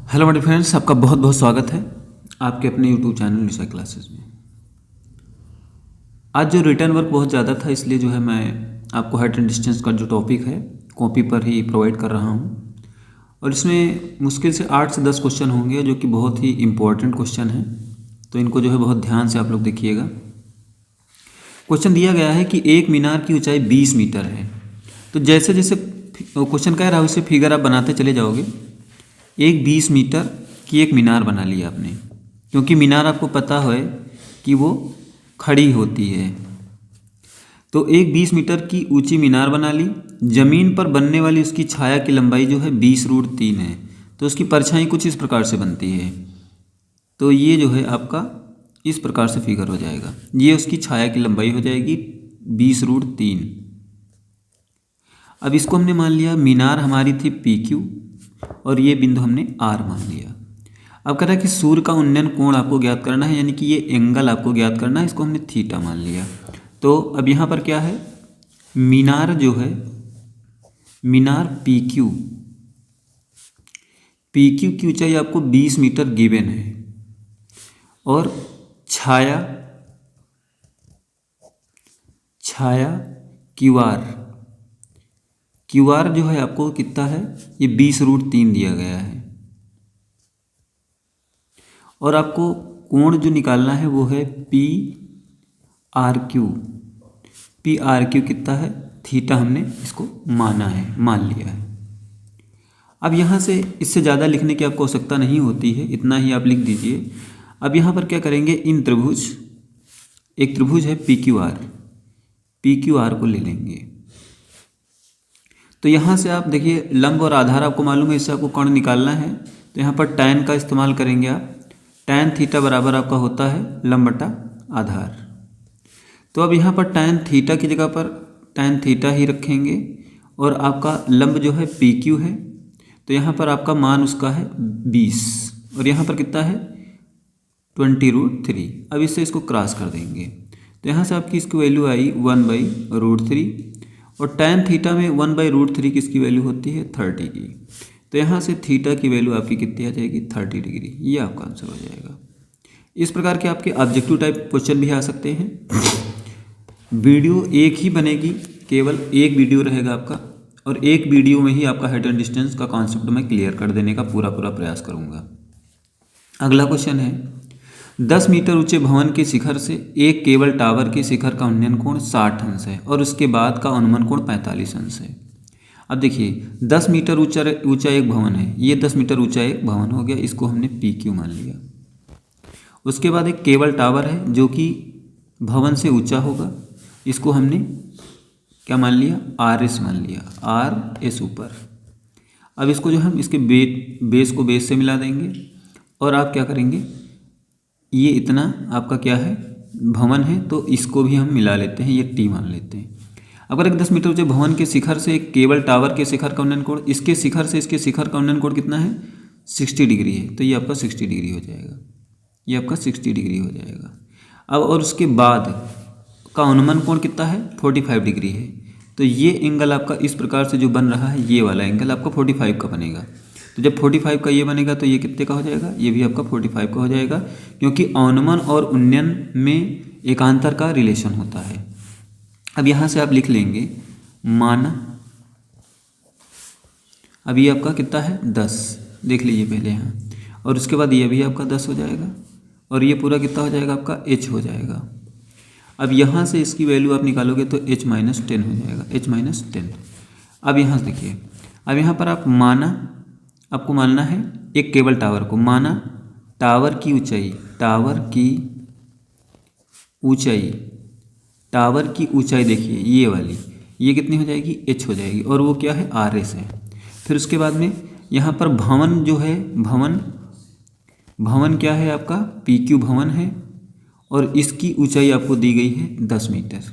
Hello my friends, आपका बहुत बहुत स्वागत है आपके अपने यूट्यूब चैनल निशा क्लासेस में। आज जो रिटर्न वर्क बहुत ज़्यादा था, इसलिए जो है मैं आपको हाइट एंड डिस्टेंस का जो टॉपिक है कॉपी पर ही प्रोवाइड कर रहा हूँ। और इसमें मुश्किल से 8 से 10 क्वेश्चन होंगे जो कि बहुत ही इम्पोर्टेंट क्वेश्चन हैं, तो इनको जो है बहुत ध्यान से आप लोग देखिएगा। क्वेश्चन दिया गया है कि एक मीनार की ऊंचाई 20 मीटर है। तो जैसे जैसे क्वेश्चन कह रहा है उससे फिगर आप बनाते चले जाओगे। एक 20 मीटर की एक मीनार बना लिया आपने, क्योंकि मीनार आपको पता है कि वो खड़ी होती है। तो एक 20 मीटर की ऊंची मीनार बना ली। ज़मीन पर बनने वाली उसकी छाया की लंबाई जो है 20√3 है। तो उसकी परछाई कुछ इस प्रकार से बनती है। तो ये जो है आपका इस प्रकार से फिगर हो जाएगा। ये उसकी छाया की लंबाई हो जाएगी 20√3। अब इसको हमने मान लिया मीनार हमारी थी PQ और ये बिंदु हमने R मान लिया। अब कह रहा है कि सूर्य का उन्नयन कोण आपको ज्ञात करना है, यानी कि ये एंगल आपको ज्ञात करना है। इसको हमने थीटा मान लिया। तो अब यहाँ पर क्या है, मीनार जो है, मीनार PQ की ऊंचाई आपको 20 मीटर गिवन है। और छाया QR जो है आपको कितना है, ये 20√3 दिया गया है। और आपको कोण जो निकालना है वो है PRQ कितना है, थीटा हमने इसको मान लिया है। अब यहाँ से इससे ज़्यादा लिखने की आपको आवश्यकता नहीं होती है, इतना ही आप लिख दीजिए। अब यहाँ पर क्या करेंगे, इन त्रिभुज, एक त्रिभुज है PQR को ले लेंगे। तो यहाँ से आप देखिए लंब और आधार आपको मालूम है, इससे आपको कोण निकालना है। तो यहाँ पर tan का इस्तेमाल करेंगे आप। tan थीटा बराबर आपका होता है लंब बटा आधार। तो अब यहाँ पर tan थीटा की जगह पर tan थीटा ही रखेंगे। और आपका लंब जो है PQ है, तो यहाँ पर आपका मान उसका है 20 और यहाँ पर कितना है 20√3। अब इससे इसको क्रॉस कर देंगे तो यहाँ से आपकी इसकी वैल्यू आई 1/√3। और tan थीटा में 1/√3 किसकी वैल्यू होती है 30 की। तो यहाँ से थीटा की वैल्यू आपकी कितनी आ जाएगी 30 डिग्री। ये आपका आंसर हो जाएगा। इस प्रकार के आपके ऑब्जेक्टिव टाइप क्वेश्चन भी आ सकते हैं। वीडियो एक ही बनेगी, केवल एक वीडियो रहेगा आपका, और एक वीडियो में ही आपका हाइट एंड डिस्टेंस का कॉन्सेप्ट मैं क्लियर कर देने का पूरा प्रयास करूँगा। अगला क्वेश्चन है, 10 मीटर ऊंचे भवन के शिखर से एक केबल टावर के शिखर का उन्नयन कोण 60 अंश है और उसके बाद का अनुमान कोण 45 अंश है। अब देखिए 10 मीटर ऊंचा एक भवन है, ये 10 मीटर ऊंचा एक भवन हो गया, इसको हमने PQ मान लिया। उसके बाद एक केबल टावर है जो कि भवन से ऊंचा होगा, इसको हमने क्या मान लिया RS मान लिया, RS ऊपर। अब इसको जो हम इसके बेस को बेस से मिला देंगे और आप क्या करेंगे, ये इतना आपका क्या है भवन है, तो इसको भी हम मिला लेते हैं, ये T मान लेते हैं। अगर एक 10 मीटर ऊंचे भवन के शिखर से एक केबल टावर के शिखर का उन्नयन कोण, इसके शिखर से इसके शिखर का उन्नयन कोण कितना है 60 डिग्री है, तो ये आपका 60 डिग्री हो जाएगा। ये आपका 60 डिग्री हो जाएगा। अब और उसके बाद का अनुमान कोण कितना है 45 डिग्री है। तो ये एंगल आपका इस प्रकार से जो बन रहा है, ये वाला एंगल आपका 45 का बनेगा। तो जब 45 का ये बनेगा तो ये कितने का हो जाएगा, ये भी आपका 45 का हो जाएगा, क्योंकि अवनमन और उन्नयन में एकांतर का रिलेशन होता है। अब यहाँ से आप लिख लेंगे माना, अब ये आपका कितना है 10, देख लीजिए पहले यहाँ, और उसके बाद ये भी आपका 10 हो जाएगा और ये पूरा कितना हो जाएगा आपका H हो जाएगा। अब यहाँ से इसकी वैल्यू आप निकालोगे तो H-10 हो जाएगा, H-10। अब यहाँ से देखिए, अब यहाँ पर आप माना, आपको मानना है एक केबल टावर को, माना टावर की ऊंचाई देखिए ये वाली, ये कितनी हो जाएगी H हो जाएगी, और वो क्या है RS है। फिर उसके बाद में यहाँ पर भवन जो है, भवन क्या है आपका PQ भवन है, और इसकी ऊंचाई आपको दी गई है 10 मीटर।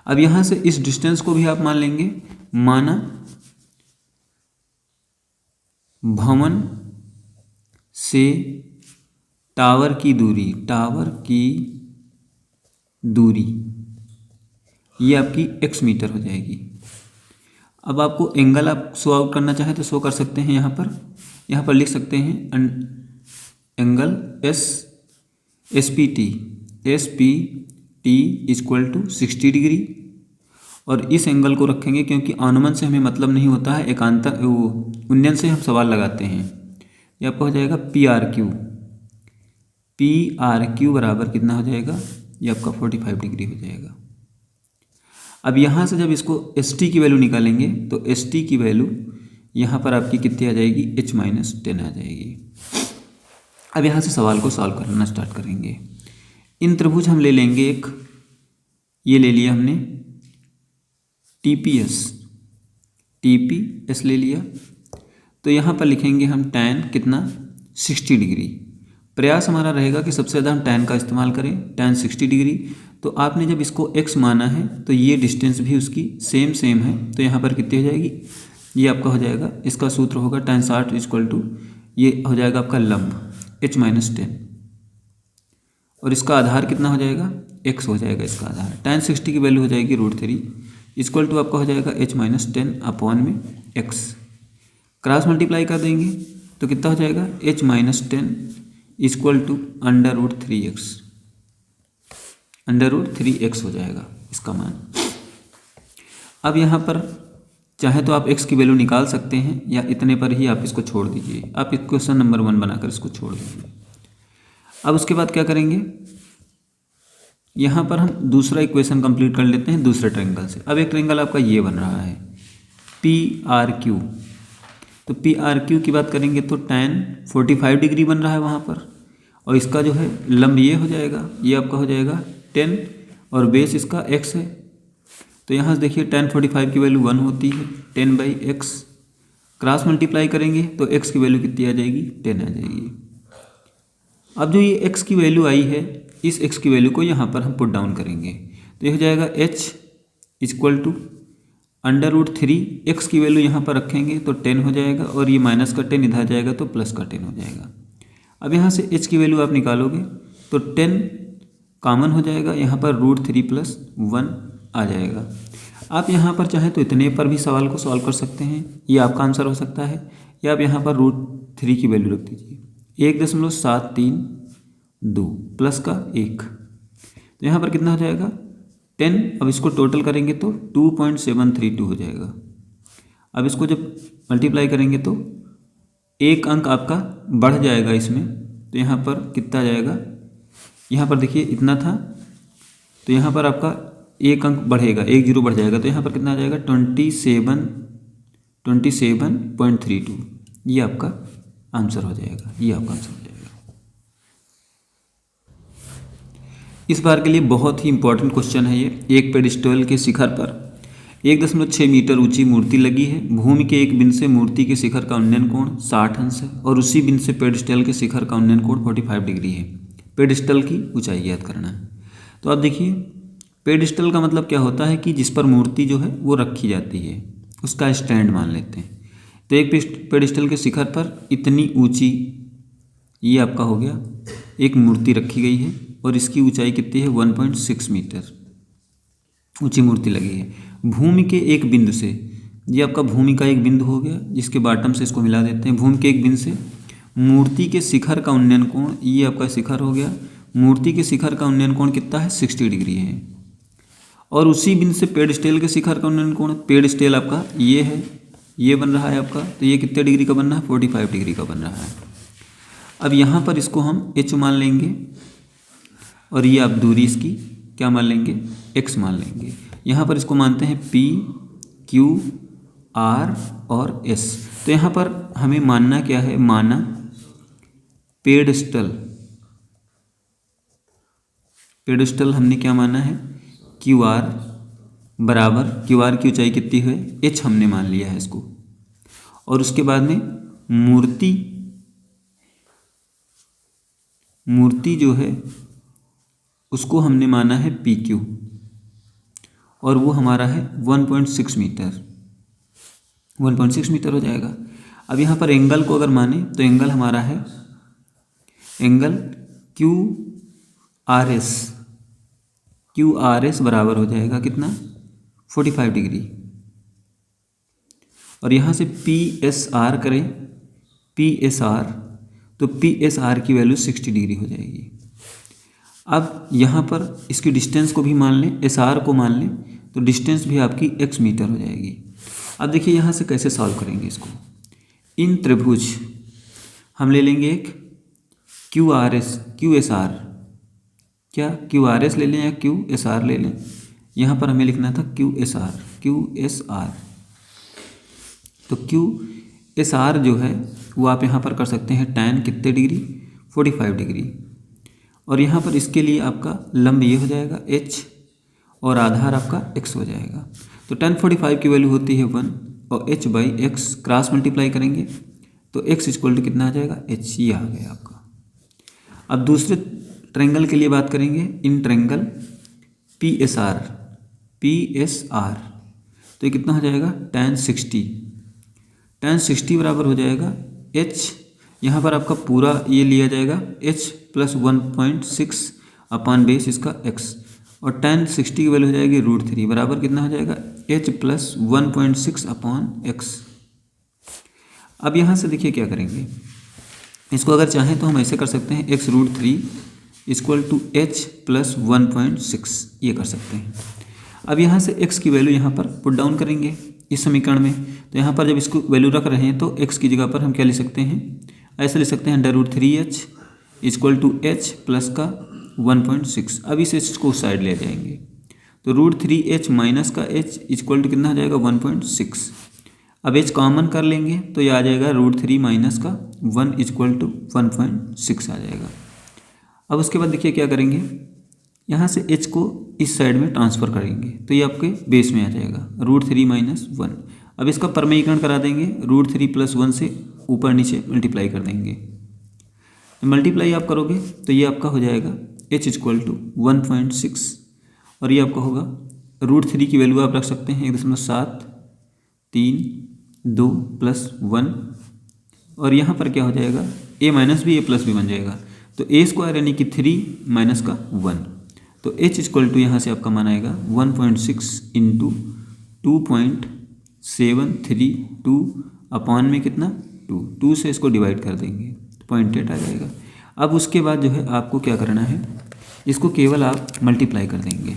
अब यहाँ से इस डिस्टेंस को भी आप मान लेंगे, माना भवन से टावर की दूरी ये आपकी x मीटर हो जाएगी। अब आपको एंगल आप शो आउट करना चाहें तो शो कर सकते हैं। यहाँ पर लिख सकते हैं angle S P T equal to 60 degree. और इस एंगल को रखेंगे क्योंकि अनुमान से हमें मतलब नहीं होता है, एकांतर उन्नयन से हम सवाल लगाते हैं। ये आपका हो जाएगा पी आर क्यू बराबर कितना हो जाएगा, ये आपका 45 डिग्री हो जाएगा। अब यहाँ से जब इसको एस टी की वैल्यू निकालेंगे तो एस टी की वैल्यू यहाँ पर आपकी कितनी आ जाएगी, h-10 आ जाएगी। अब यहाँ से सवाल को सॉल्व करना स्टार्ट करेंगे। इन त्रिभुज हम ले लेंगे एक, ये ले लिया हमने TPS ले लिया। तो यहाँ पर लिखेंगे हम tan कितना 60 डिग्री। प्रयास हमारा रहेगा कि सबसे ज़्यादा हम tan का इस्तेमाल करें, tan 60 डिग्री। तो आपने जब इसको x माना है तो ये डिस्टेंस भी उसकी सेम है, तो यहाँ पर कितनी हो जाएगी, ये आपका हो जाएगा, इसका सूत्र होगा tan 60 इक्वल टू, ये हो जाएगा आपका लंब h-10 और इसका आधार कितना हो जाएगा, x हो जाएगा इसका आधार। tan 60 की वैल्यू हो जाएगी √3 इक्वल टू आपका हो जाएगा h-10 अपॉन में x। क्रॉस मल्टीप्लाई कर देंगे तो कितना हो जाएगा, h-10 इक्वल टू √3x हो जाएगा इसका मान। अब यहाँ पर चाहे तो आप x की वैल्यू निकाल सकते हैं या इतने पर ही आप इसको छोड़ दीजिए। आप इक्वेशन नंबर 1 बनाकर इसको छोड़ दीजिए। अब उसके बाद क्या करेंगे, यहाँ पर हम दूसरा इक्वेशन कंप्लीट कर लेते हैं दूसरे ट्रायंगल से। अब एक ट्रायंगल आपका ये बन रहा है PRQ। तो PRQ की बात करेंगे तो tan 45 डिग्री बन रहा है वहाँ पर, और इसका जो है लंब ये हो जाएगा, ये आपका हो जाएगा 10 और बेस इसका x है। तो यहाँ से देखिए tan 45 की वैल्यू 1 होती है, 10/x। क्रॉस मल्टीप्लाई करेंगे तो x की वैल्यू कितनी आ जाएगी, 10 आ जाएगी। अब जो ये x की वैल्यू आई है, इस x की वैल्यू को यहाँ पर हम पुट डाउन करेंगे तो ये हो जाएगा h इक्वल टू √3। x की वैल्यू यहाँ पर रखेंगे तो 10 हो जाएगा, और ये माइनस का 10 इधर जाएगा तो प्लस का 10 हो जाएगा। अब यहाँ से h की वैल्यू आप निकालोगे तो 10 कॉमन हो जाएगा, यहाँ पर √3 + 1 आ जाएगा। आप यहाँ पर चाहे तो इतने पर भी सवाल को सॉल्व कर सकते हैं, ये आपका आंसर हो सकता है, या आप यहाँ पर √3 की वैल्यू रख दीजिए, 1.732 प्लस का 1, तो यहाँ पर कितना हो जाएगा 10। अब इसको टोटल करेंगे तो 2.732 हो जाएगा। अब इसको जब मल्टीप्लाई करेंगे तो एक अंक आपका बढ़ जाएगा इसमें, तो यहाँ पर कितना जाएगा, यहाँ पर देखिए इतना था, तो यहाँ पर आपका एक अंक बढ़ेगा, 1 0 बढ़ जाएगा, तो यहाँ पर कितना आ जाएगा 27.32। ये आपका आंसर हो जाएगा, ये आपका आंसर हो जाएगा। इस बार के लिए बहुत ही इंपॉर्टेंट क्वेश्चन है ये। एक पेडिस्टल के शिखर पर 1.6 मीटर ऊंची मूर्ति लगी है। भूमि के एक बिंदु से मूर्ति के शिखर का उन्नयन कोण 60 अंश है और उसी बिंदु से पेडिस्टल के शिखर का उन्नयन कोण 45 डिग्री है। पेडिस्टल की ऊंचाई ज्ञात करना है। तो आप देखिए पेडिस्टल का मतलब क्या होता है कि जिस पर मूर्ति जो है वो रखी जाती है, उसका स्टैंड मान लेते हैं। तो एक पेडिस्टल के शिखर पर इतनी ऊंची, ये आपका हो गया, एक मूर्ति रखी गई है और इसकी ऊंचाई कितनी है 1.6 मीटर ऊंची मूर्ति लगी है। भूमि के एक बिंदु से, ये आपका भूमि का एक बिंदु हो गया जिसके बॉटम से इसको मिला देते हैं। भूमि के एक बिंदु से मूर्ति के शिखर का उन्नयन कोण, ये आपका शिखर हो गया, मूर्ति के शिखर का उन्नयन कोण कितना है 60 डिग्री है। और उसी बिंदु से पेडिस्टल के शिखर का उन्नयन कोण, पेडिस्टल आपका ये है, ये बन रहा है आपका, तो ये कितने डिग्री का बन रहा है 45 डिग्री का बन रहा है। अब यहाँ पर इसको हम h मान लेंगे और ये आप दूरी इसकी क्या मान लेंगे, x मान लेंगे। यहाँ पर इसको मानते हैं P, Q, R और S। तो यहाँ पर हमें मानना क्या है, माना पेडिस्टल हमने क्या माना है QR बराबर, QR की ऊंचाई कितनी है h हमने मान लिया है इसको, और उसके बाद में मूर्ति जो है उसको हमने माना है PQ और वो हमारा है 1.6 मीटर हो जाएगा। अब यहाँ पर एंगल को अगर माने तो एंगल हमारा है एंगल QRS बराबर हो जाएगा कितना 45 डिग्री। और यहाँ से PSR करें, PSR, तो PSR की वैल्यू 60 डिग्री हो जाएगी। अब यहाँ पर इसकी डिस्टेंस को भी मान लें, SR को मान लें, तो डिस्टेंस भी आपकी x मीटर हो जाएगी। अब देखिए यहाँ से कैसे सॉल्व करेंगे इसको। इन त्रिभुज हम ले लेंगे एक QSR, क्या QRS ले लें या QSR ले लें, यहाँ पर हमें लिखना था QSR। तो QSR जो है वो आप यहाँ पर कर सकते हैं tan कितने डिग्री, 45 डिग्री। और यहाँ पर इसके लिए आपका लंब ये हो जाएगा h और आधार आपका x हो जाएगा। तो tan 45 की वैल्यू होती है 1 और h by x cross multiply करेंगे तो x इक्वल टू कितना आ जाएगा, h, ये आ गया आपका। अब दूसरे ट्रायंगल के लिए बात करेंगे, इन ट्रायंगल PSR, तो ये कितना हो जाएगा, tan 60 बराबर हो जाएगा h, यहाँ पर आपका पूरा ये लिया जाएगा h प्लस 1.6 अपान बेस इसका x, और tan 60 की वैल्यू हो जाएगी √3 बराबर कितना हो जाएगा, h प्लस 1.6 अपान x। अब यहाँ से देखिए क्या करेंगे, इसको अगर चाहें तो हम ऐसे कर सकते हैं, x √3 equal to h plus 1.6, ये कर सकते हैं। अब यहाँ से x की वैल्यू यहाँ पर पुट डाउन करेंगे इस समीकरण में, तो यहाँ पर जब इसको वैल्यू रख रहे हैं तो x की जगह पर हम क्या ले सकते हैं, ऐसे ले सकते हैं √3h equal to h plus का 1.6। अब इस h को उस साइड ले जाएंगे तो √3h माइनस का h इक्वल टू कितना आ जाएगा, 1.6। अब h कॉमन कर लेंगे तो ये आ जाएगा √3 माइनस का 1 इक्वल टू 1.6 आ जाएगा। अब उसके बाद देखिए क्या करेंगे, यहाँ से h को इस साइड में ट्रांसफ़र करेंगे तो ये आपके बेस में आ जाएगा √3 माइनस 1। अब इसका परमेयीकरण करा देंगे, √3 प्लस 1 से ऊपर नीचे मल्टीप्लाई कर देंगे। मल्टीप्लाई आप करोगे तो ये आपका हो जाएगा h इक्वल टू 1.6 और ये आपका होगा √3 की वैल्यू आप रख सकते हैं 1.732 प्लस 1, और यहाँ पर क्या हो जाएगा, a माइनस भी a प्लस भी बन जाएगा, तो a स्क्वायर यानी कि 3 माइनस का 1, तो h इक्वल टू यहाँ से आपका मान आएगा 1.6 इंटू 2.732 अपान में कितना 2 से इसको डिवाइड कर देंगे तो 0.8 आ जाएगा। अब उसके बाद जो है आपको क्या करना है, इसको केवल आप मल्टीप्लाई कर देंगे,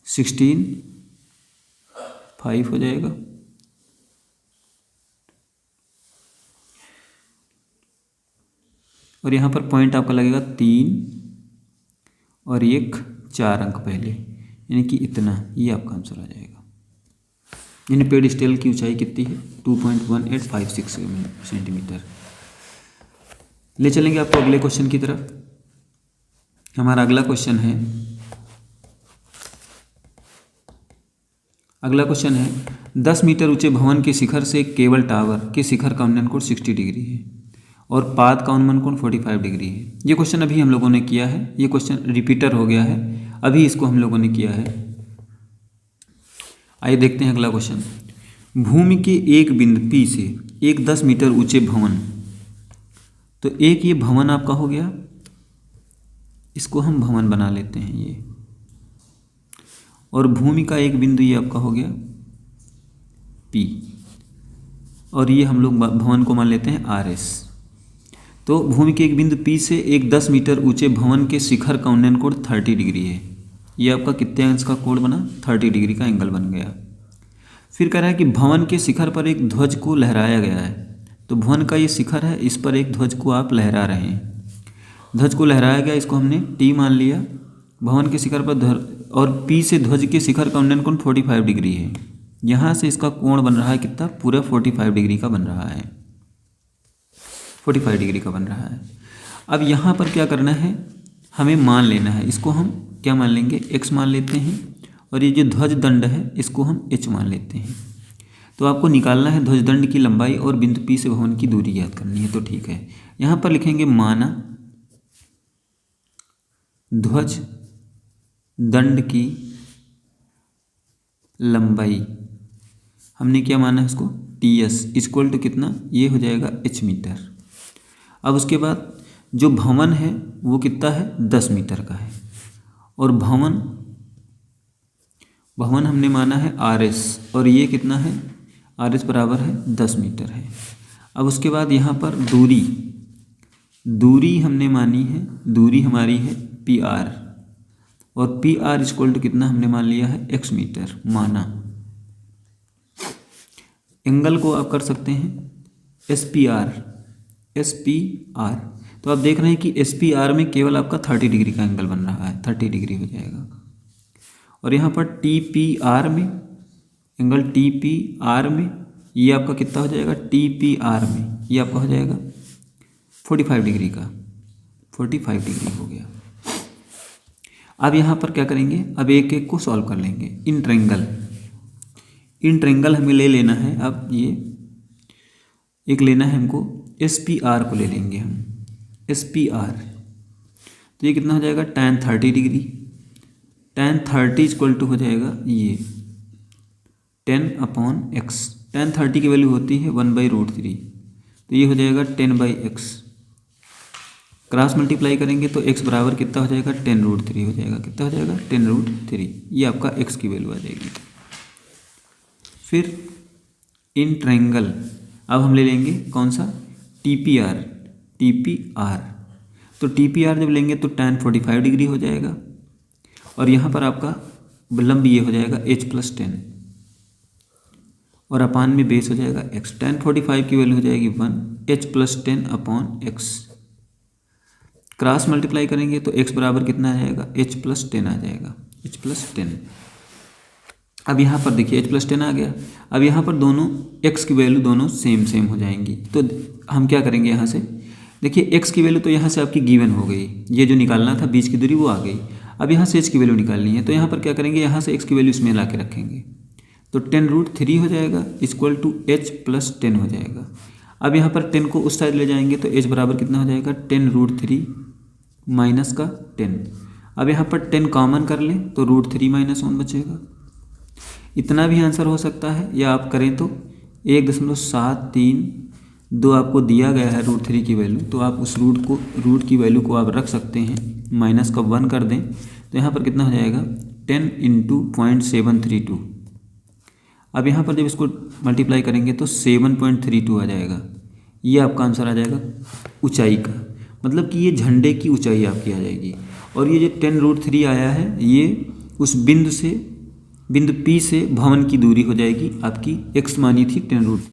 16 5 हो जाएगा, और यहाँ पर पॉइंट आपका लगेगा 3 और 1 4 अंक पहले, यानी कि इतना, ये आपका आंसर आ जाएगा। यानी पेडिस्टल की ऊंचाई कितनी है, 2.1856 सेंटीमीटर। ले चलेंगे आपको अगले क्वेश्चन की तरफ। हमारा अगला क्वेश्चन है, अगला क्वेश्चन है 10 मीटर ऊंचे भवन के शिखर से केबल टावर के शिखर का उन्नयन कोण 60 डिग्री है और पाद का उन्नयन कोण 45 डिग्री है। ये क्वेश्चन अभी हम लोगों ने किया है, ये क्वेश्चन रिपीटर हो गया है, अभी इसको हम लोगों ने किया है। आइए देखते हैं अगला क्वेश्चन। भूमि के एक बिंदु P से एक 10 मीटर ऊंचे भवन, तो एक ये भवन आपका हो गया, इसको हम भवन बना लेते हैं ये, और भूमि का एक बिंदु ये आपका हो गया P, और ये हम लोग भवन को मान लेते हैं RS। तो भूमि के एक बिंदु P से एक 10 मीटर ऊंचे भवन के शिखर का उन्नयन कोण 30 डिग्री है। ये आपका कितने अंश का कोण बना, 30 डिग्री का एंगल बन गया। फिर कह रहा है कि भवन के शिखर पर एक ध्वज को लहराया गया है, तो भवन का ये शिखर है, इस पर एक ध्वज को आप लहरा रहे हैं। ध्वज को लहराया गया, इसको हमने T मान लिया। भवन के शिखर पर और P से ध्वज के शिखर का उन्नयन कोण 45 डिग्री है। यहाँ से इसका कोण बन रहा है कितना, पूरा 45 डिग्री का बन रहा है, 45 डिग्री का बन रहा है। अब यहाँ पर क्या करना है, हमें मान लेना है, इसको हम क्या मान लेंगे, x मान लेते हैं, और ये जो ध्वज दंड है इसको हम h मान लेते हैं। तो आपको निकालना है ध्वज दंड की लंबाई और बिंदु P से भवन की दूरी याद करनी है, तो ठीक है। यहाँ पर लिखेंगे माना ध्वज दंड की लंबाई, हमने क्या माना है उसको TS इक्वल टू कितना, ये हो जाएगा h मीटर। अब उसके बाद जो भवन है वो कितना है, 10 मीटर का है, और भवन हमने माना है RS, और ये कितना है RS बराबर है 10 मीटर है। अब उसके बाद यहाँ पर दूरी हमने मानी है, दूरी हमारी है PR, और PR इक्वल टू कितना हमने मान लिया है x मीटर माना। एंगल को आप कर सकते हैं SPR, तो आप देख रहे हैं कि SPR में केवल आपका 30 डिग्री का एंगल बन रहा है, 30 डिग्री हो जाएगा। और यहाँ पर TPR में, एंगल TPR में ये आपका कितना हो जाएगा, TPR में ये आपका हो जाएगा 45 डिग्री का, 45 डिग्री हो गया। अब यहाँ पर क्या करेंगे, अब एक एक को सॉल्व कर लेंगे। इन ट्रायंगल हमें ले लेना है। अब ये एक लेना है हमको, SPR को ले लेंगे हम, SPR। तो ये कितना हो जाएगा, tan 30 degree, tan 30 equal to हो जाएगा ये 10/x। tan 30 की वैल्यू होती है 1/√3, तो ये हो जाएगा 10/x। क्रॉस मल्टीप्लाई करेंगे तो x बराबर कितना हो जाएगा, 10√3 हो जाएगा। कितना हो जाएगा, 10√3। ये आपका x की वैल्यू आ जाएगी। फिर इन ट्रायंगल अब हम ले लेंगे कौन सा, TPR। तो TPR जब लेंगे तो tan 45 डिग्री हो जाएगा, और यहाँ पर आपका विलंब ये हो जाएगा h+10, और अपान में बेस हो जाएगा x। tan 45 की वैल्यू हो जाएगी 1, h+10/x। क्रॉस मल्टीप्लाई करेंगे तो x बराबर कितना आ जाएगा, h+10 आ जाएगा, h+10। अब यहाँ पर देखिए h+10 आ गया। अब यहाँ पर दोनों x की वैल्यू दोनों सेम हो जाएंगी। तो हम क्या करेंगे, यहाँ से देखिए x की वैल्यू तो यहाँ से आपकी गिवन हो गई, ये जो निकालना था बीच की दूरी वो आ गई। अब यहाँ से h की वैल्यू निकालनी है, तो यहाँ पर क्या करेंगे, यहाँ से x की वैल्यू इसमें ला के रखेंगे, तो 10√3 हो जाएगा इक्वल टू h+10 हो जाएगा। अब यहाँ पर 10 को उस साइड ले जाएंगे तो h बराबर कितना हो जाएगा, 10√3 माइनस का 10। अब यहाँ पर 10 कॉमन कर लें तो √3 - 1 बचेगा। इतना भी आंसर हो सकता है, या आप करें तो 1.732 आपको दिया गया है √3 की वैल्यू, तो आप उस रूट की वैल्यू को आप रख सकते हैं, माइनस का 1 कर दें तो यहाँ पर कितना हो जाएगा, 10 × 0.732। अब यहाँ पर जब इसको मल्टीप्लाई करेंगे तो 7.32 आ जाएगा। ये आपका आंसर आ जाएगा ऊंचाई का, मतलब कि ये झंडे की ऊंचाई आपकी आ जाएगी। और ये जो 10√3 आया है, ये उस बिंदु P से भवन की दूरी हो जाएगी आपकी, x मानी थी 10√3।